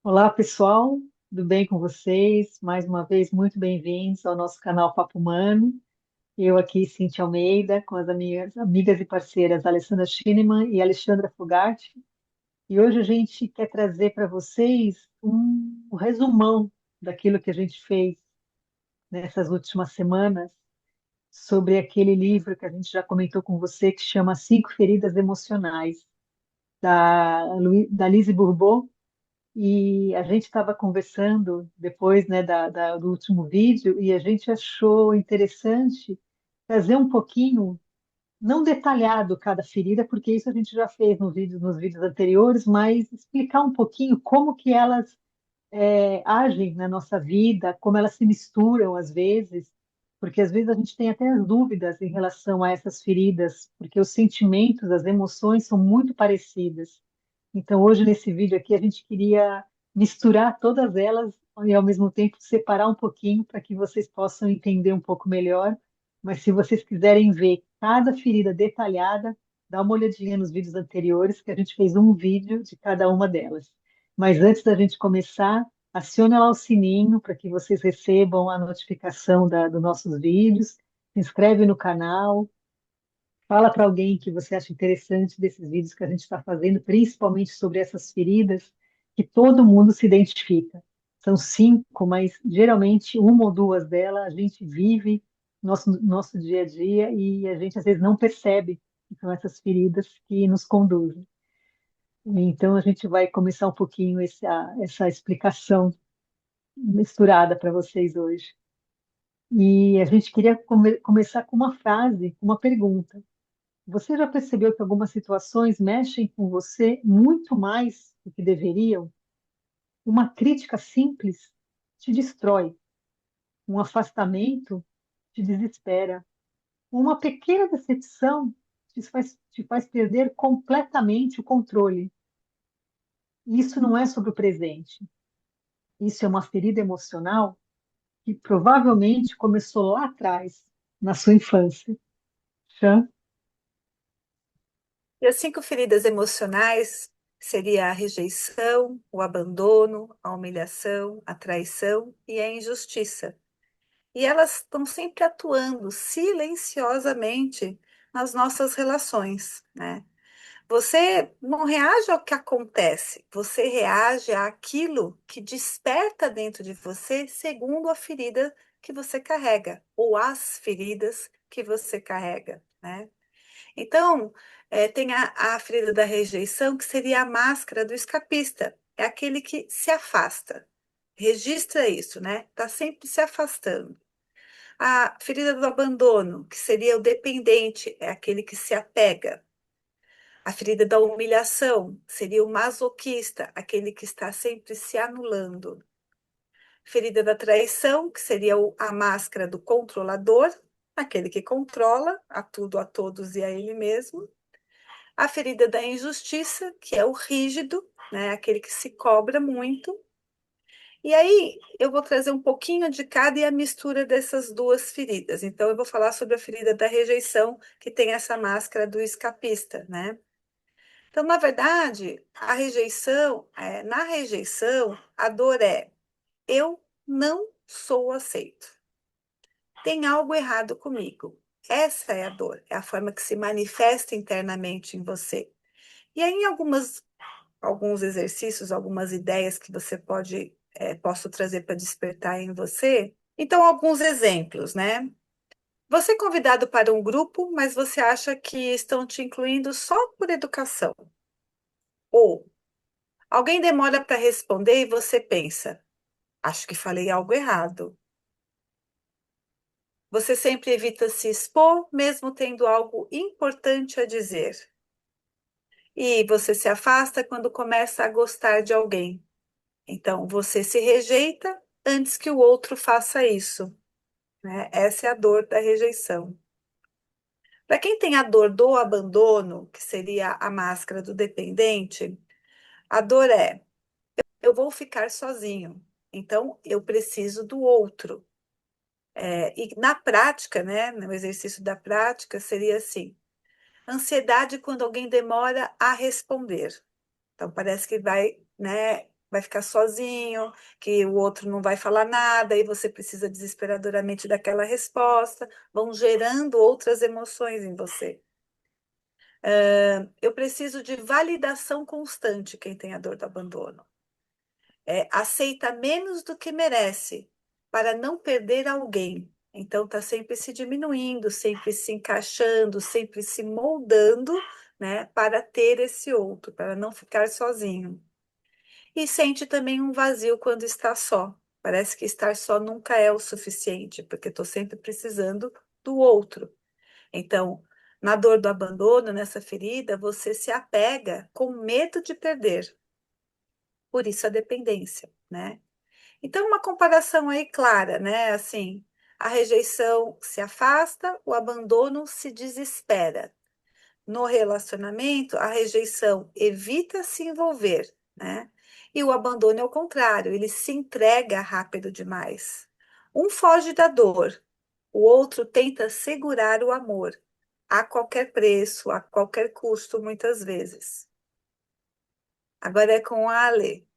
Olá, pessoal, tudo bem com vocês? Mais uma vez, muito bem-vindos ao nosso canal Papo Humano. Eu aqui, Cintia Almeida, com as minhas amigas e parceiras Alessandra Schneemann e Alexandra Fogatti. E hoje a gente quer trazer para vocês um resumão daquilo que a gente fez nessas últimas semanas sobre aquele livro que a gente já comentou com você, que chama Cinco Feridas Emocionais, da Lise Bourbeau. E a gente estava conversando depois, né, do último vídeo e a gente achou interessante trazer um pouquinho, não detalhado cada ferida, porque isso a gente já fez nos vídeos anteriores, mas explicar um pouquinho como que elas agem na nossa vida, como elas se misturam às vezes, porque às vezes a gente tem até as dúvidas em relação a essas feridas, porque os sentimentos, as emoções são muito parecidas. Então, hoje nesse vídeo aqui, a gente queria misturar todas elas e ao mesmo tempo separar um pouquinho para que vocês possam entender um pouco melhor. Mas se vocês quiserem ver cada ferida detalhada, dá uma olhadinha nos vídeos anteriores, que a gente fez um vídeo de cada uma delas. Mas antes da gente começar, aciona lá o sininho para que vocês recebam a notificação dos nossos vídeos, se inscreve no canal, fala para alguém que você acha interessante desses vídeos que a gente está fazendo, principalmente sobre essas feridas, que todo mundo se identifica. São cinco, mas geralmente uma ou duas delas a gente vive nosso dia a dia e a gente às vezes não percebe que são essas feridas que nos conduzem. Então a gente vai começar um pouquinho essa explicação misturada para vocês hoje. E a gente queria começar com uma frase, uma pergunta. Você já percebeu que algumas situações mexem com você muito mais do que deveriam? Uma crítica simples te destrói, um afastamento te desespera, uma pequena decepção te faz perder completamente o controle. Isso não é sobre o presente, isso é uma ferida emocional que provavelmente começou lá atrás, na sua infância. Chan? E as cinco feridas emocionais seria a rejeição, o abandono, a humilhação, a traição e a injustiça. E elas estão sempre atuando silenciosamente nas nossas relações, né? Você não reage ao que acontece, você reage àquilo que desperta dentro de você segundo a ferida que você carrega, ou as feridas que você carrega, né? Então, tem a ferida da rejeição, que seria a máscara do escapista. É aquele que se afasta. Registra isso, né? Está sempre se afastando. A ferida do abandono, que seria o dependente, é aquele que se apega. A ferida da humilhação seria o masoquista, aquele que está sempre se anulando. Ferida da traição, que seria a máscara do controlador, aquele que controla a tudo, a todos e a ele mesmo. A ferida da injustiça, que é o rígido, né, aquele que se cobra muito. E aí eu vou trazer um pouquinho de cada e a mistura dessas duas feridas. Então eu vou falar sobre a ferida da rejeição, que tem essa máscara do escapista, né? Então, na verdade, na rejeição, a dor é eu não sou aceito. Tem algo errado comigo. Essa é a dor, é a forma que se manifesta internamente em você. E aí, em alguns exercícios, algumas ideias que você posso trazer para despertar em você. Então, alguns exemplos, né? Você é convidado para um grupo, mas você acha que estão te incluindo só por educação. Ou alguém demora para responder e você pensa, acho que falei algo errado. Você sempre evita se expor, mesmo tendo algo importante a dizer. E você se afasta quando começa a gostar de alguém. Então, você se rejeita antes que o outro faça isso, né? Essa é a dor da rejeição. Para quem tem a dor do abandono, que seria a máscara do dependente, a dor é: eu vou ficar sozinho, então eu preciso do outro. E na prática, né, no exercício da prática, seria assim: ansiedade quando alguém demora a responder. Então, parece que vai, né? vai ficar sozinho, que o outro não vai falar nada e você precisa desesperadoramente daquela resposta, vão gerando outras emoções em você. Eu preciso de validação constante, quem tem a dor do abandono. Aceita menos do que merece, para não perder alguém. Então, está sempre se diminuindo, sempre se encaixando, sempre se moldando, né, para ter esse outro, para não ficar sozinho. E sente também um vazio quando está só. Parece que estar só nunca é o suficiente, porque estou sempre precisando do outro. Então, na dor do abandono, nessa ferida, você se apega com medo de perder. Por isso a dependência, né? Então, uma comparação aí clara, né? Assim, a rejeição se afasta, o abandono se desespera. No relacionamento, a rejeição evita se envolver, né? E o abandono é o contrário, ele se entrega rápido demais. Um foge da dor, o outro tenta segurar o amor, a qualquer preço, a qualquer custo, muitas vezes. Agora é com a Ale.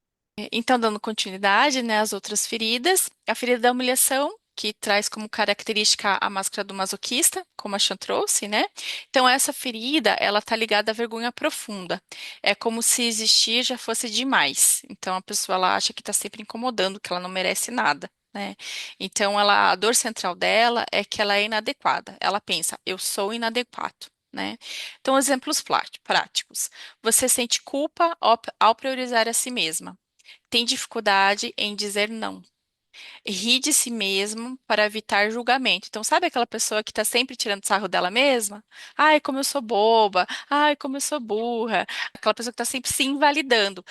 Então, dando continuidade, né, às outras feridas, a ferida da humilhação, que traz como característica a máscara do masoquista, como a Chan trouxe, né? Então, essa ferida, ela tá ligada à vergonha profunda. É como se existir já fosse demais. Então, a pessoa, ela acha que está sempre incomodando, que ela não merece nada, né? Então, a dor central dela é que ela é inadequada. Ela pensa, eu sou inadequado, né? Então, exemplos práticos. Você sente culpa ao priorizar a si mesma, tem dificuldade em dizer não. Ri de si mesmo para evitar julgamento. Então, sabe aquela pessoa que está sempre tirando sarro dela mesma? Ai, como eu sou boba. Ai, como eu sou burra. Aquela pessoa que está sempre se invalidando.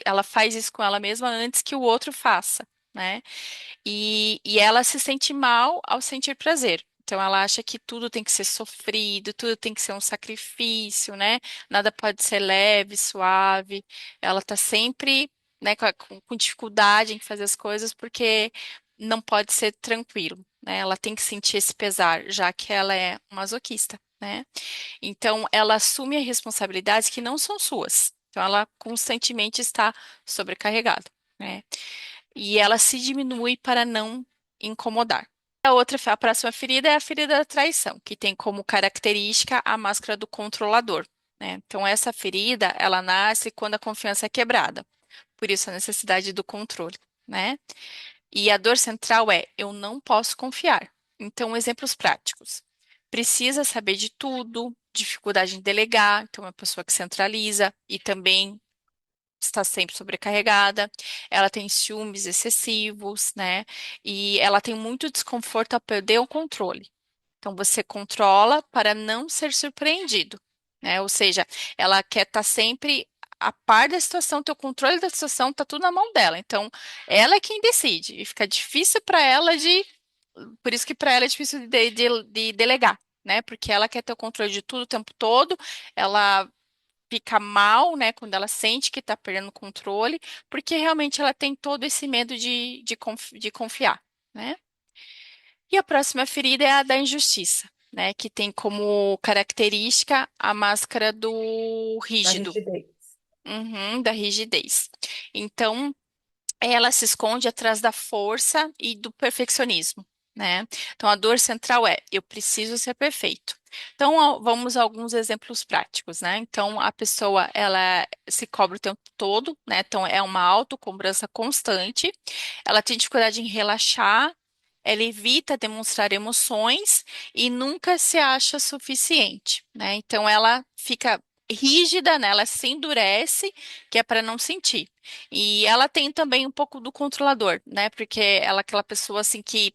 Ela faz isso com ela mesma antes que o outro faça, né? E ela se sente mal ao sentir prazer. Então, ela acha que tudo tem que ser sofrido, tudo tem que ser um sacrifício, né? Nada pode ser leve, suave. Ela tá sempre, né, com dificuldade em fazer as coisas porque não pode ser tranquilo, né? Ela tem que sentir esse pesar, já que ela é masoquista, né? Então, ela assume responsabilidades que não são suas. Então, ela constantemente está sobrecarregada, né? E ela se diminui para não incomodar. A próxima ferida é a ferida da traição, que tem como característica a máscara do controlador, né? Então, essa ferida, ela nasce quando a confiança é quebrada. Por isso, a necessidade do controle, né? E a dor central é: eu não posso confiar. Então, exemplos práticos. Precisa saber de tudo, dificuldade em delegar, então, é uma pessoa que centraliza e também está sempre sobrecarregada, ela tem ciúmes excessivos, né? E ela tem muito desconforto ao perder o controle. Então, você controla para não ser surpreendido, né? Ou seja, ela quer estar sempre a par da situação, ter o controle da situação, tá tudo na mão dela. Então, ela é quem decide. E fica difícil para ela de. Por isso que para ela é difícil de delegar, né? Porque ela quer ter o controle de tudo o tempo todo, ela fica mal, né, quando ela sente que está perdendo o controle, porque realmente ela tem todo esse medo de confiar, né? E a próxima ferida é a da injustiça, né, que tem como característica a máscara do Da rígido, rigidez. da rigidez. Então, ela se esconde atrás da força e do perfeccionismo, né? Então, a dor central é: eu preciso ser perfeito. Então, vamos a alguns exemplos práticos, né? Então, a pessoa, ela se cobra o tempo todo, né? Então, é uma autocobrança constante. Ela tem dificuldade em relaxar, ela evita demonstrar emoções e nunca se acha suficiente, né? Então, ela fica rígida, né? Ela se endurece, que é para não sentir. E ela tem também um pouco do controlador, né? Porque ela é aquela pessoa assim que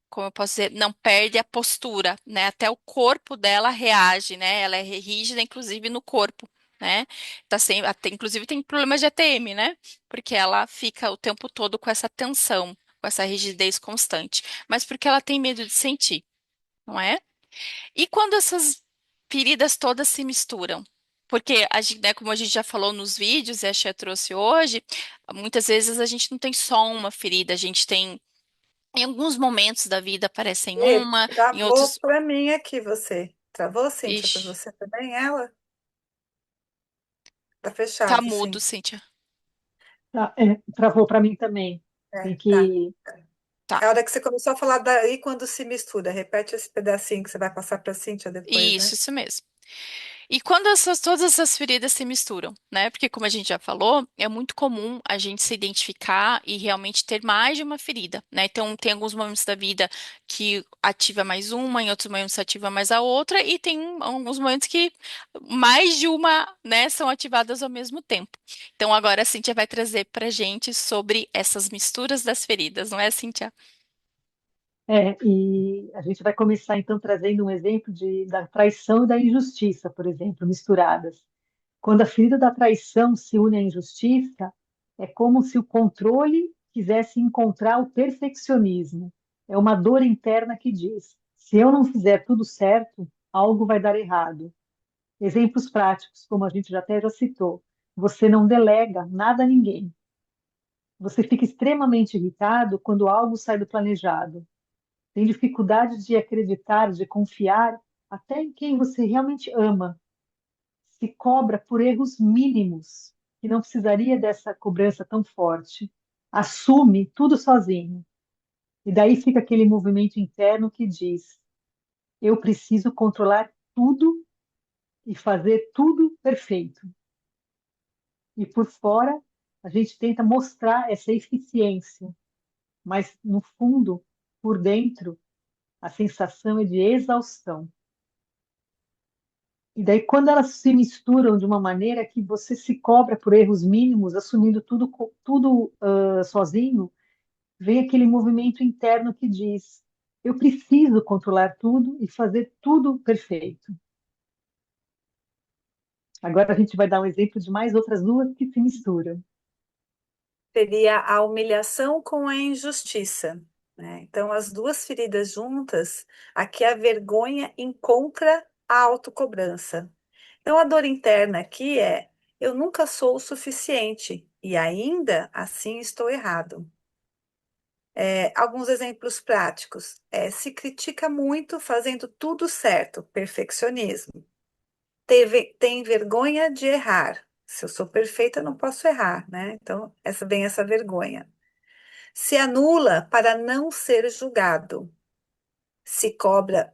como eu posso dizer, não perde a postura, né? Até o corpo dela reage, né? Ela é rígida, inclusive no corpo, né? Tá sem, até, inclusive tem problemas de ATM, né? Porque ela fica o tempo todo com essa tensão, com essa rigidez constante. Mas porque ela tem medo de sentir, não é? E quando essas feridas todas se misturam? Porque, né, como a gente já falou nos vídeos e a Xia trouxe hoje, muitas vezes a gente não tem só uma ferida, a gente tem, em alguns momentos da vida aparecem E uma, em travou outros. para mim aqui você. Travou, Cíntia, para Ixi, você também, ela? Tá tá fechado, mudo, sim. Cíntia. Travou para mim também. Tem Tá. que. Tá. É a hora que você começou a falar daí quando se mistura. Repete esse pedacinho que você vai passar para a Cíntia depois, né? Isso mesmo. E quando todas essas feridas se misturam, né? Porque, como a gente já falou, é muito comum a gente se identificar e realmente ter mais de uma ferida, né? Então, tem alguns momentos da vida que ativa mais uma, em outros momentos ativa mais a outra, e tem alguns momentos que mais de uma, né, são ativadas ao mesmo tempo. Então, agora a Cíntia vai trazer pra gente sobre essas misturas das feridas, não é, Cíntia? E a gente vai começar então trazendo um exemplo da traição e da injustiça, por exemplo, misturadas. Quando a ferida da traição se une à injustiça, é como se o controle quisesse encontrar o perfeccionismo. É uma dor interna que diz: se eu não fizer tudo certo, algo vai dar errado. Exemplos práticos, como a gente já citou. Você não delega nada a ninguém. Você fica extremamente irritado quando algo sai do planejado. Tem dificuldade de acreditar, de confiar até em quem você realmente ama. Se cobra por erros mínimos, que não precisaria dessa cobrança tão forte. Assume tudo sozinho. E daí fica aquele movimento interno que diz: eu preciso controlar tudo e fazer tudo perfeito. E por fora, a gente tenta mostrar essa eficiência, mas no fundo, por dentro, a sensação é de exaustão. E daí, quando elas se misturam de uma maneira que você se cobra por erros mínimos, assumindo tudo sozinho, vem aquele movimento interno que diz: eu preciso controlar tudo e fazer tudo perfeito. Agora a gente vai dar um exemplo de mais outras duas que se misturam. Seria a humilhação com a injustiça, né? Então, as duas feridas juntas, aqui a vergonha encontra a autocobrança. Então, a dor interna aqui é: eu nunca sou o suficiente e ainda assim estou errado. Alguns exemplos práticos. Se critica muito fazendo tudo certo, perfeccionismo. Tem vergonha de errar. Se eu sou perfeita, eu não posso errar, né? Então, vem essa vergonha. Se anula para não ser julgado. Se cobra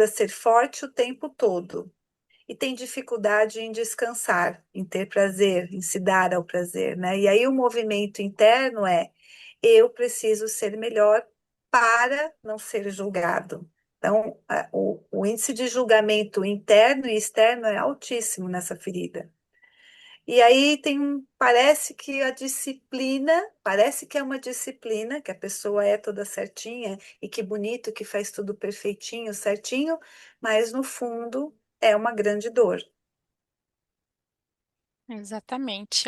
ser forte o tempo todo. E tem dificuldade em descansar, em ter prazer, em se dar ao prazer, né? E aí o movimento interno é: eu preciso ser melhor para não ser julgado. Então, o índice de julgamento interno e externo é altíssimo nessa ferida. E aí parece que é uma disciplina, que a pessoa é toda certinha e que bonito, que faz tudo perfeitinho, certinho, mas no fundo é uma grande dor. Exatamente.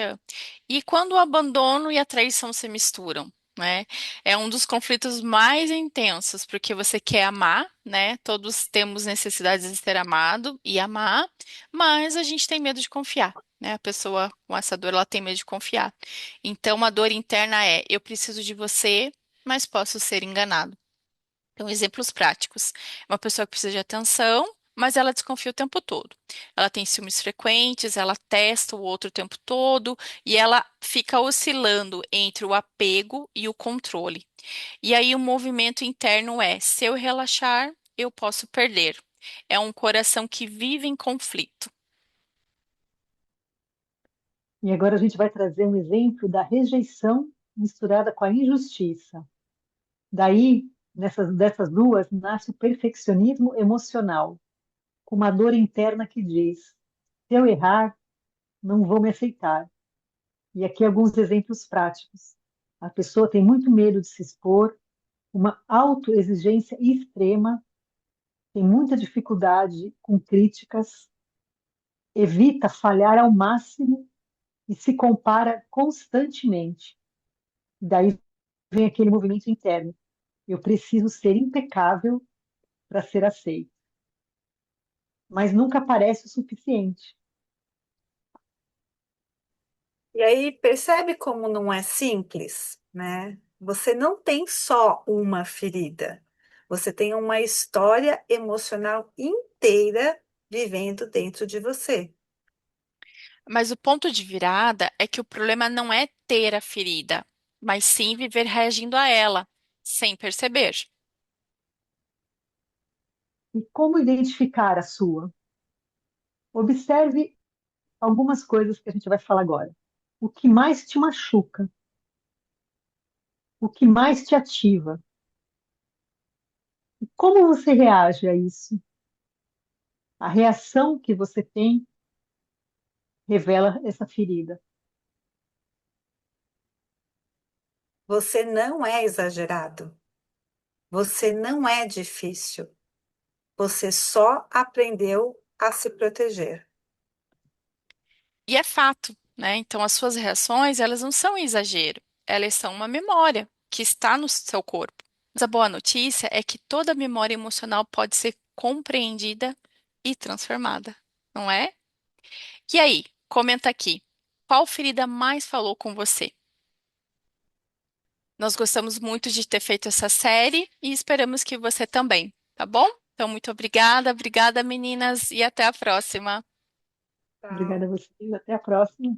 E quando o abandono e a traição se misturam, né? É um dos conflitos mais intensos, porque você quer amar, né? Todos temos necessidades de ser amado e amar, mas a gente tem medo de confiar, né? A pessoa com essa dor, ela tem medo de confiar. Então, a dor interna é: eu preciso de você, mas posso ser enganado. Então, exemplos práticos. Uma pessoa que precisa de atenção, mas ela desconfia o tempo todo. Ela tem ciúmes frequentes, ela testa o outro o tempo todo e ela fica oscilando entre o apego e o controle. E aí o movimento interno é: se eu relaxar, eu posso perder. É um coração que vive em conflito. E agora a gente vai trazer um exemplo da rejeição misturada com a injustiça. Daí, dessas duas, nasce o perfeccionismo emocional, com uma dor interna que diz: se eu errar, não vou me aceitar. E aqui alguns exemplos práticos. A pessoa tem muito medo de se expor, uma autoexigência extrema, tem muita dificuldade com críticas, evita falhar ao máximo e se compara constantemente. Daí vem aquele movimento interno: eu preciso ser impecável para ser aceito, mas nunca parece o suficiente. E aí percebe como não é simples, né? Você não tem só uma ferida, você tem uma história emocional inteira vivendo dentro de você. Mas o ponto de virada é que o problema não é ter a ferida, mas sim viver reagindo a ela, sem perceber. E como identificar a sua? Observe algumas coisas que a gente vai falar agora. O que mais te machuca? O que mais te ativa? E como você reage a isso? A reação que você tem revela essa ferida. Você não é exagerado. Você não é difícil. Você só aprendeu a se proteger. E é fato, né? Então, as suas reações, elas não são um exagero, elas são uma memória que está no seu corpo. Mas a boa notícia é que toda memória emocional pode ser compreendida e transformada, não é? E aí, comenta aqui, qual ferida mais falou com você? Nós gostamos muito de ter feito essa série e esperamos que você também, tá bom? Então, muito obrigada, obrigada, meninas, e até a próxima. Obrigada a Tchau. vocês. Até a próxima.